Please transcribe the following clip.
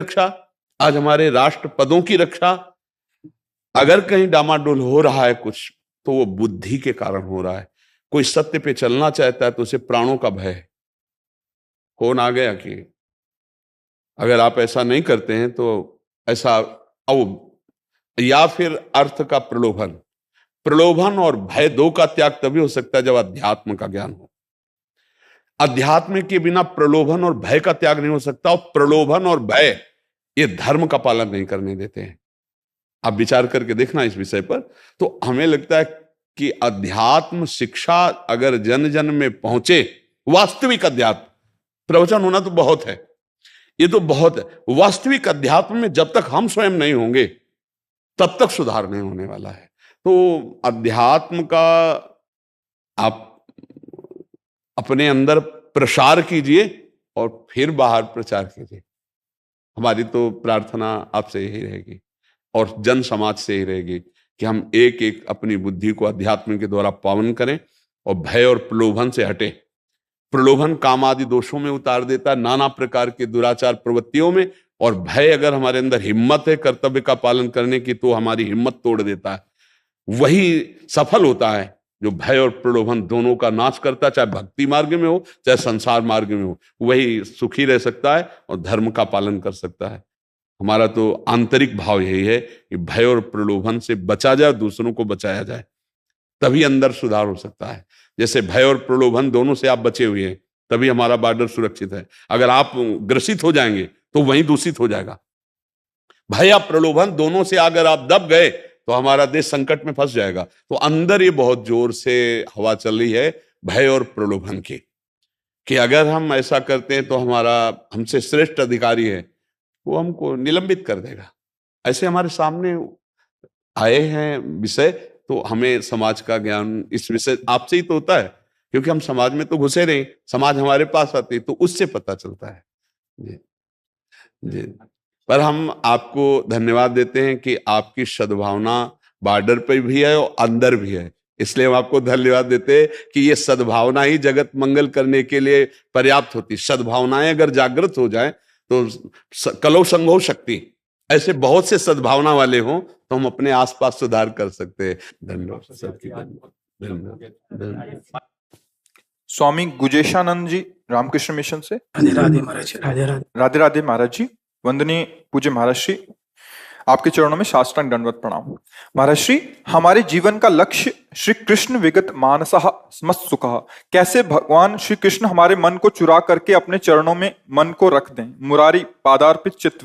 रक्षा, आज हमारे राष्ट्र पदों की रक्षा, अगर कहीं डामाडोल हो रहा है कुछ, तो वो बुद्धि के कारण हो रहा है। कोई सत्य पे चलना चाहता है तो उसे प्राणों का भय है। कौन आ गया कि अगर आप ऐसा नहीं करते हैं तो ऐसा, या फिर अर्थ का प्रलोभन। प्रलोभन और भय दो का त्याग तभी हो सकता है जब अध्यात्म का ज्ञान हो। अध्यात्म के बिना प्रलोभन और भय का त्याग नहीं हो सकता, और प्रलोभन और भय ये धर्म का पालन नहीं करने देते हैं। आप विचार करके देखना इस विषय पर। तो हमें लगता है कि अध्यात्म शिक्षा अगर जन जन में पहुंचे, वास्तविक अध्यात्म, प्रवचन होना तो बहुत है, ये तो बहुत है, वास्तविक अध्यात्म में जब तक हम स्वयं नहीं होंगे तब तक सुधार नहीं होने वाला है। तो अध्यात्म का आप अपने अंदर प्रसार कीजिए और फिर बाहर प्रचार कीजिए। हमारी तो प्रार्थना आपसे यही रहेगी और जन समाज से ही रहेगी कि हम एक एक अपनी बुद्धि को अध्यात्म के द्वारा पावन करें और भय और प्रलोभन से हटे। प्रलोभन काम आदि दोषों में उतार देता है, नाना प्रकार के दुराचार प्रवृत्तियों में, और भय अगर हमारे अंदर हिम्मत है कर्तव्य का पालन करने की तो हमारी हिम्मत तोड़ देता है। वही सफल होता है जो भय और प्रलोभन दोनों का नाश करता है, चाहे भक्ति मार्ग में हो चाहे संसार मार्ग में हो, वही सुखी रह सकता है और धर्म का पालन कर सकता है। हमारा तो आंतरिक भाव यही है कि भय और प्रलोभन से बचा जाए, दूसरों को बचाया जाए, तभी अंदर सुधार हो सकता है। जैसे भय और प्रलोभन दोनों से आप बचे हुए हैं, तभी हमारा बॉर्डर सुरक्षित है। अगर आप ग्रसित हो जाएंगे तो वहीं दूषित हो जाएगा। भय या प्रलोभन दोनों से अगर आप दब गए तो हमारा देश संकट में फंस जाएगा। तो अंदर ये बहुत जोर से हवा चल रही है भय और प्रलोभन की, कि अगर हम ऐसा करते हैं तो हमारा हमसे श्रेष्ठ अधिकारी है वो हमको निलंबित कर देगा। ऐसे हमारे सामने आए हैं विषय, तो हमें समाज का ज्ञान इस विषय आपसे ही तो होता है, क्योंकि हम समाज में तो घुसे नहीं, समाज हमारे पास आती तो उससे पता चलता है। जी जी। पर हम आपको धन्यवाद देते हैं कि आपकी सद्भावना बॉर्डर पे भी है और अंदर भी है, इसलिए हम आपको धन्यवाद देते हैं कि ये सद्भावना ही जगत मंगल करने के लिए पर्याप्त होती। सद्भावनाएं अगर जागृत हो जाए तो कलौ संघो शक्ति, ऐसे बहुत से सद्भावना वाले हों तो हम अपने आसपास सुधार कर सकते हैं। धन्यवाद सबकी, धन्यवाद। स्वामी गुजेशानंद जी रामकृष्ण मिशन से। राधे राधे महाराज जी, राधे राधे। राधे राधे महाराज जी। वंदनीय पूज्य महाराज श्री, आपके चरणों में साष्टांग दंडवत प्रणाम। महाराज श्री, हमारे जीवन का लक्ष्य श्री कृष्ण विगत मानसः स्मत् सुखः, कैसे भगवान श्री कृष्ण हमारे मन को चुरा करके अपने चरणों में मन को रख दें। मुरारी पादार्पित चित्त